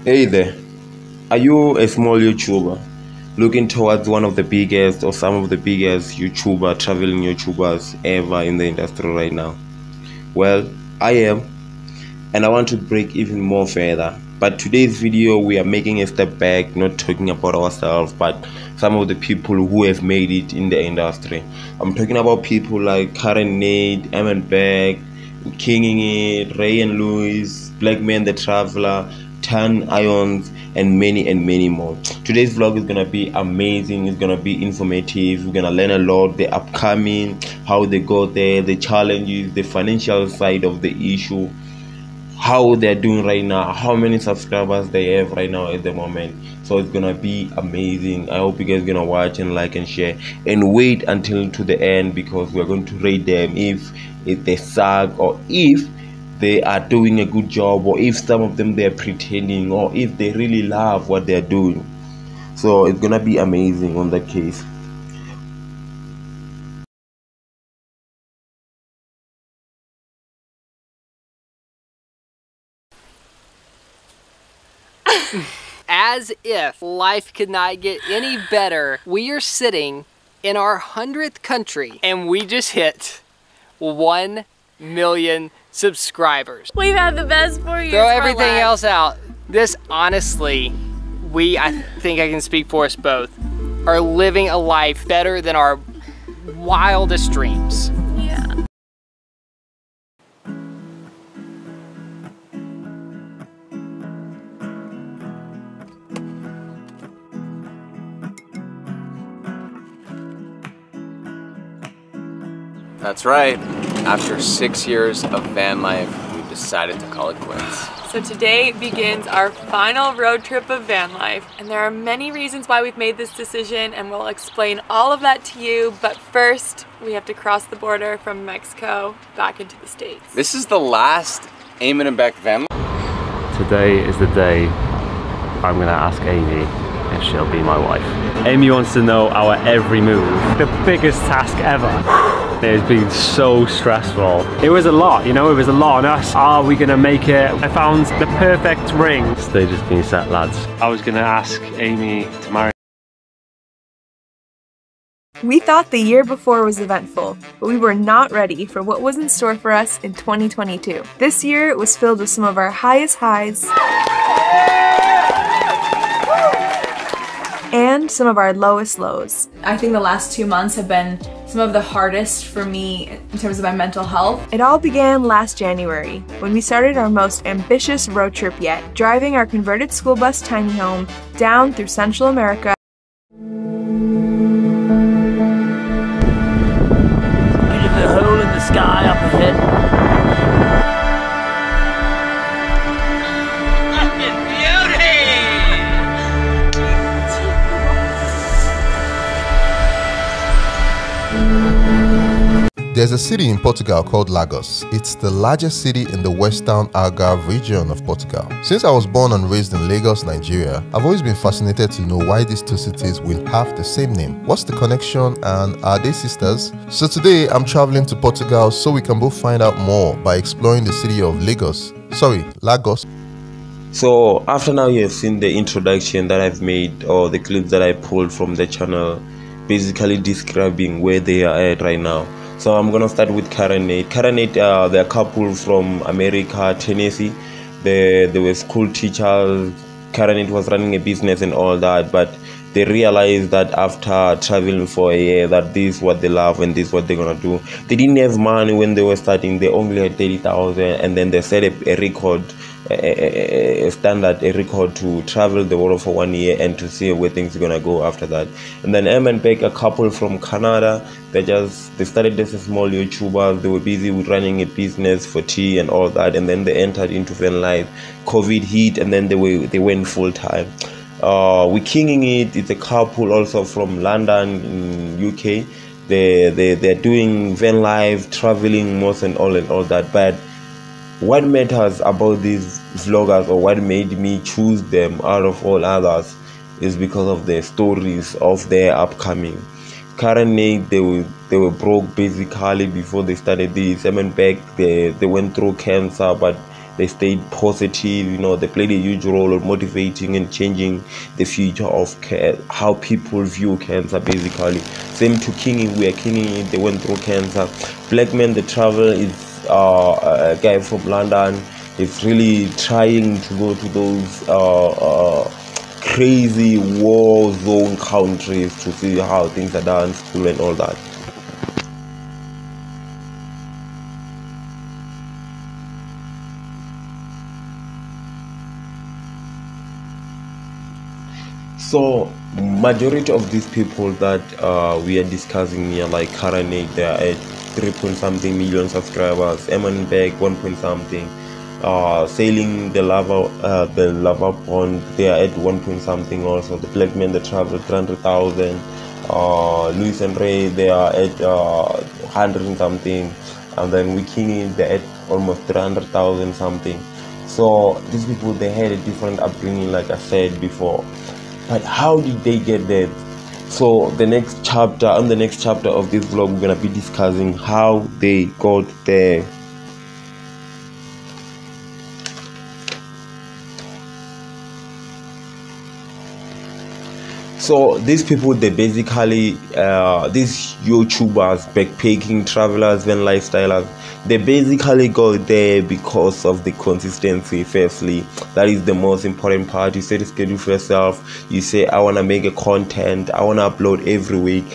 Hey there, are you a small YouTuber looking towards one of the biggest or some of the biggest traveling YouTubers ever in the industry right now? Well, I am, and I want to break even more further. But today's video, we are making a step back, not talking about ourselves, but some of the people who have made it in the industry. I'm talking about people like Karen Nate, Emin Beck, Kinging It, Ray and Lewis, Black Man the Traveler, Tan Ions, and many more. Today's vlog is gonna be amazing. It's gonna be informative. We're gonna learn a lot, the upcoming, how they got there, the challenges, the financial side of the issue, how they're doing right now, how many subscribers they have right now at the moment. So it's gonna be amazing. I hope you guys gonna watch and like and share and wait until to the end, because we're going to rate them if they suck, or if they are doing a good job, or if some of them they're pretending, or if they really love what they're doing. So it's gonna be amazing on that case. As if life could not get any better, we are sitting in our 100th country and we just hit 1 million subscribers. We've had the best 4 years. Throw everything else out. This, honestly, I think I can speak for us both, are living a life better than our wildest dreams. Yeah. That's right. After 6 years of van life, we've decided to call it quits. So today begins our final road trip of van life, and there are many reasons why we've made this decision, and we'll explain all of that to you. But first, we have to cross the border from Mexico back into the States. This is the last Eamon and Beck van life. Today is the day I'm gonna ask Amy if she'll be my wife. Amy wants to know our every move. The biggest task ever. It has been so stressful. It was a lot, you know, it was a lot on us. Are we gonna make it? I found the perfect ring. Stage has been set, lads. I was gonna ask Amy to marry. We thought the year before was eventful, but we were not ready for what was in store for us in 2022. This year was filled with some of our highest highs and some of our lowest lows. I think the last 2 months have been some of the hardest for me in terms of my mental health. It all began last January, when we started our most ambitious road trip yet, driving our converted school bus tiny home down through Central America. Bit of a hole in the sky up ahead. There's a city in Portugal called Lagos. It's the largest city in the Western Algarve region of Portugal. Since I was born and raised in Lagos, Nigeria, I've always been fascinated to know why these two cities will have the same name. What's the connection, and are they sisters? So today I'm traveling to Portugal so we can both find out more by exploring the city of Lagos. So after now you have seen the introduction that I've made, or the clips that I pulled from the channel, basically describing where they are at right now. So I'm gonna start with Karen Nate. Karen Nate, they're a couple from America, Tennessee. They were school teachers. Karen Nate was running a business and all that, but they realized that after traveling for a year that this is what they love and this is what they're gonna do. They didn't have money when they were starting. They only had 30,000, and then they set a record, a record to travel the world for 1 year and to see where things are gonna go after that. And then Em and Beck, a couple from Canada, they started as a small YouTuber. They were busy with running a business for tea and all that, and then they entered into van life. COVID hit, and then they went full time. We Kinging It, it's a couple also from London in UK. They're doing van life, traveling most and all that. But what matters about these vloggers, or what made me choose them out of all others, is because of the stories of their upcoming. Karen Nate, they were broke basically before they started this. Emin Beck, they went through cancer, but They stayed positive, you know. They played a huge role of motivating and changing the future of how people view cancer, basically. Same to Kingy, we are Kingy it. They went through cancer. Black Man The Travel is a guy from London. He's really trying to go to those crazy war zone countries to see how things are done, school and all that. So majority of these people that we are discussing here, like Karanate, they are at 3-point-something million subscribers. Eman Beck 1-point-something. Sailing the lava pond, they are at 1-point-something also. The Black Man The Travel 300,000. Luis and Ray, they are at 100 and something, and then Wikini, they're at almost 300,000 something. So these people, they had a different upbringing, like I said before. But how did they get there? So on the next chapter of this vlog, we're gonna be discussing how they got there. So these people, they basically these YouTubers, backpacking travelers and lifestylers, they basically go there because of the consistency. Firstly, that is the most important part. You set a schedule for yourself. You say, I want to make a content, I want to upload every week,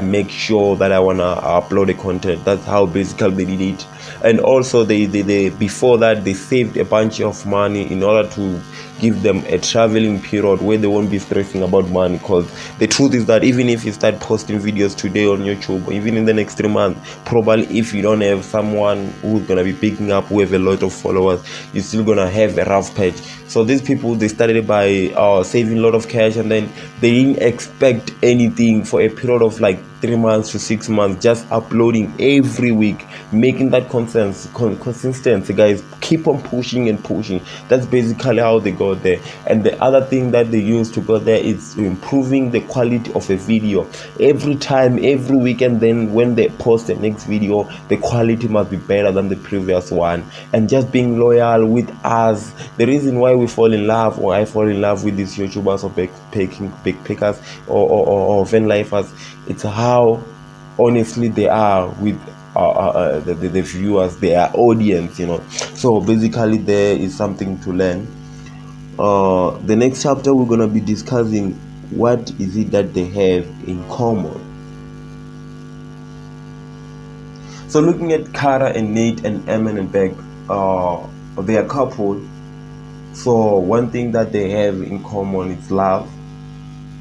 make sure that I want to upload a content. That's how basically they did it. And also they before that, they saved a bunch of money in order to give them a traveling period where they won't be stressing about money. Because the truth is that even if you start posting videos today on YouTube, even in the next 3 months, probably if you don't have someone who's gonna be picking up, who have a lot of followers, you're still gonna have a rough patch. So these people, they started by saving a lot of cash, and then they didn't expect anything for a period of like 3 months to 6 months, just uploading every week, making that consistency, guys. Keep on pushing and pushing. That's basically how they got there. And the other thing that they use to go there is improving the quality of a video every time, every week, and then when they post the next video, the quality must be better than the previous one. And just being loyal with us. The reason why we fall in love, or I fall in love with these YouTubers or backpackers or van lifers, it's how honestly they are with the viewers, their audience, you know. So basically there is something to learn. The next chapter, we're gonna be discussing what is it that they have in common. So looking at Kara and Nate and Eman and Beck, they are a couple. So one thing that they have in common is love.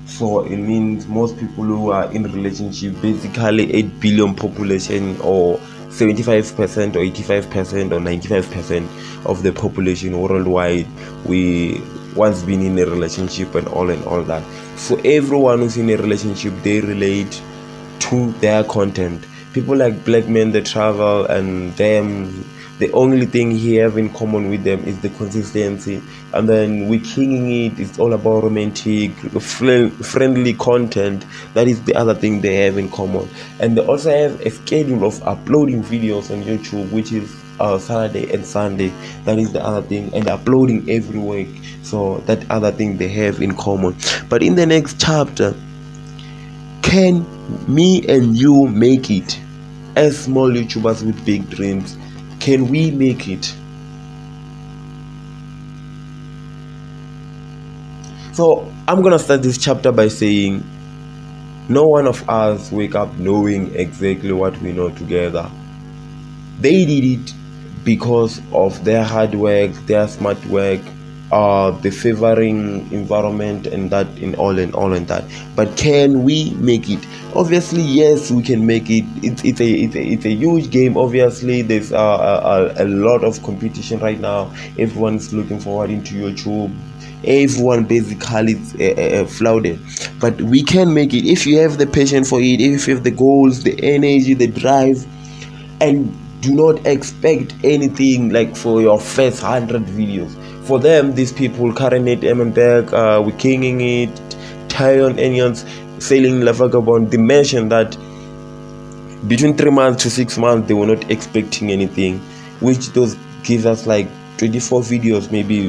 So it means most people who are in relationship, basically 8 billion population, or 75% or 85% or 95% of the population worldwide, we once been in a relationship and all that. So everyone who's in a relationship, they relate to their content. People like Black Men The Travel and them, the only thing he have in common with them is the consistency. And then with Kinging It, it's all about romantic, friendly content. That is the other thing they have in common. And they also have a schedule of uploading videos on YouTube, which is Saturday and Sunday. That is the other thing. And uploading every week. So that other thing they have in common. But in the next chapter, can me and you make it? As small YouTubers with big dreams, can we make it? So I'm gonna start this chapter by saying, no one of us wake up knowing exactly what we know together. They did it because of their hard work, their smart work, the favoring environment, and that in all and that. But can we make it? Obviously, yes, we can make it. It's a huge game. Obviously, there's a lot of competition right now. Everyone's looking forward into YouTube. Everyone basically is flooded. But we can make it if you have the passion for it, if you have the goals, the energy, the drive, and do not expect anything like for your first 100 videos. For them, these people, Karanate, Emmenberg, we're Kinging It, Tyon, Onions, Sailing La Vagabond, they mentioned that between 3 months to 6 months, they were not expecting anything, which those gives us like 24 videos maybe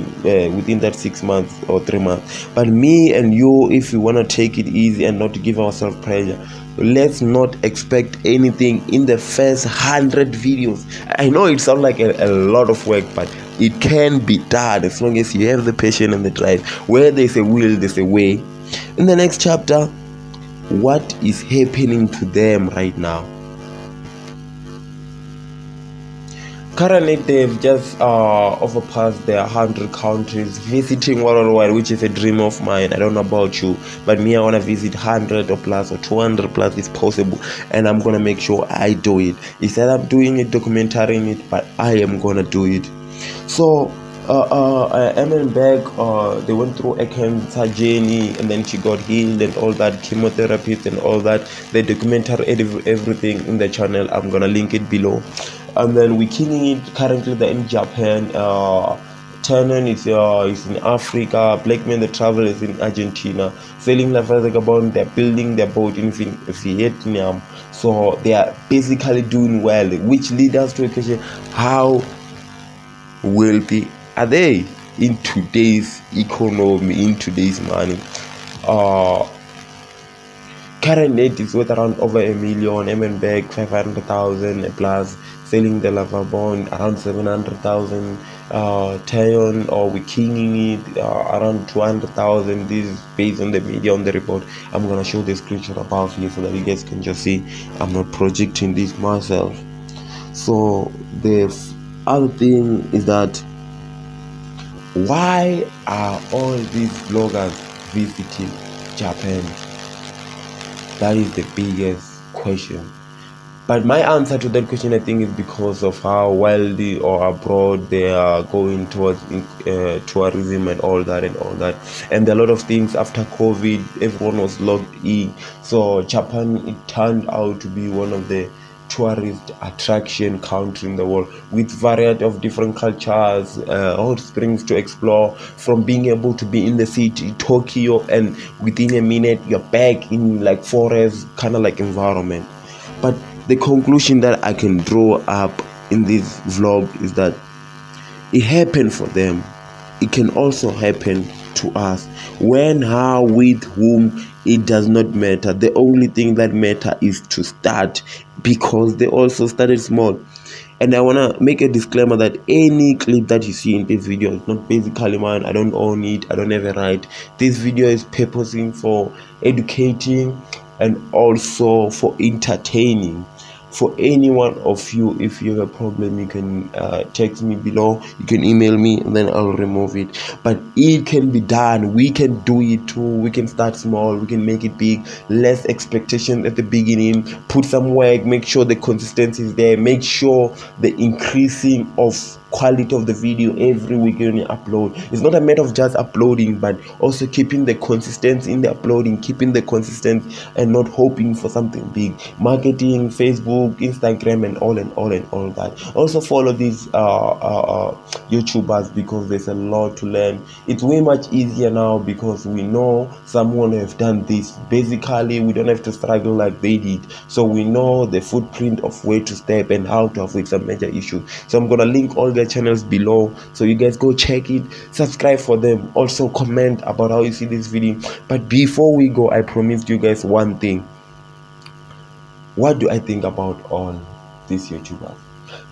within that 6 months or 3 months. But me and you, if we want to take it easy and not give ourselves pressure, let's not expect anything in the first 100 videos. I know it sounds like a lot of work, but it can be done as long as you have the passion and the drive. Where there's a will, there's a way. In the next chapter, what is happening to them right now? Currently, they've just overpassed their 100 countries, visiting worldwide, which is a dream of mine. I don't know about you, but me, I want to visit 100 or plus or 200 plus if possible, and I'm going to make sure I do it. Instead of doing it, documenting it, but I am going to do it. So, Emma Beck, they went through a cancer journey, and then she got healed and all that, chemotherapy and all that. They documented everything in the channel. I'm going to link it below. And then we're killing it. Currently they're in Japan. Tannen is in Africa. Blackman the Travel is in Argentina. Selling La Vagabond, they're building their boat in Vietnam. So they are basically doing well, which leads us to a question: how wealthy are they in today's economy, in today's money? Current net is worth around over $1 million. Emmenberg 500,000 plus. Selling the lava bond around 700,000. Tayon, or we're kinging it around 200,000. This is based on the media, on the report. I'm gonna show the screenshot above here so that you guys can just see I'm not projecting this myself. So the other thing is that, why are all these bloggers visiting Japan? That is the biggest question. But my answer to that question, I think, is because of how wealthy or abroad they are going towards tourism and all that. And there are a lot of things after COVID, everyone was locked in. So Japan, it turned out to be one of the tourist attraction country in the world, with variety of different cultures, hot springs to explore, from being able to be in the city, Tokyo, and within a minute you're back in like forest kind of like environment. But the conclusion that I can draw up in this vlog is that it happened for them. It can also happen to us. When, how, with whom, it does not matter. The only thing that matters is to start, because they also started small. And I want to make a disclaimer that any clip that you see in this video is not basically mine. I don't own it. I don't have a right. This video is purposing for educating and also for entertaining. For any one of you, if you have a problem, you can text me below, you can email me, and then I'll remove it. But it can be done. We can do it too. We can start small, we can make it big. Less expectation at the beginning, put some work, make sure the consistency is there, make sure the increasing of quality of the video every week when you upload. It's not a matter of just uploading, but also keeping the consistency in the uploading, keeping the consistency, and not hoping for something big. Marketing, Facebook, Instagram, and all that. Also follow these YouTubers, because there's a lot to learn. It's way much easier now because we know someone have done this. Basically, we don't have to struggle like they did, so we know the footprint of where to step and how to avoid some major issues. So I'm gonna link all their channels below, so you guys go check it, subscribe for them, also comment about how you see this video. But before we go, I promised you guys one thing. What do I think about all these YouTubers?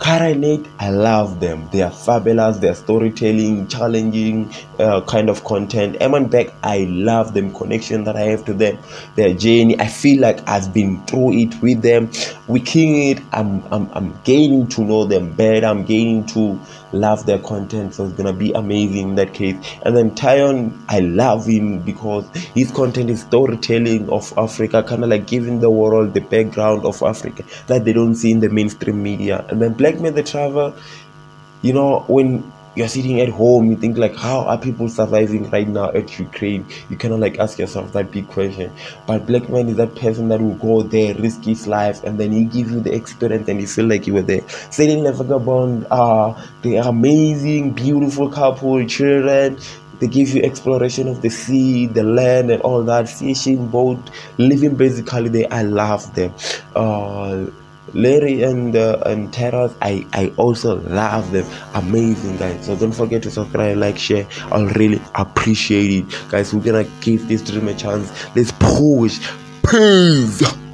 Currently, I love them. They are fabulous. They are storytelling, challenging kind of content. Emma and Beck, I love them. Connection that I have to them, their journey. I feel like I've been through it with them. We king it. I'm gaining to know them better. I'm gaining to love their content. So it's gonna be amazing in that case. And then Tayon, I love him because his content is storytelling of Africa, kind of like giving the world the background of Africa that they don't see in the mainstream media. And then Blackman the Travel, you know, when you're sitting at home, you think like, how are people surviving right now at Ukraine? You kind of like ask yourself that big question. But Blackman is that person that will go there, risk his life, and then he gives you the experience and you feel like you were there. Sailing the Vagabond, they are amazing, beautiful couple, children. They give you exploration of the sea, the land, and all that, fishing, boat, living basically there. I love them. Larry and Terras, I also love them. Amazing, guys. So don't forget to subscribe, like, share. I'll really appreciate it, guys. We're gonna give this dream a chance. Let's push. Peace.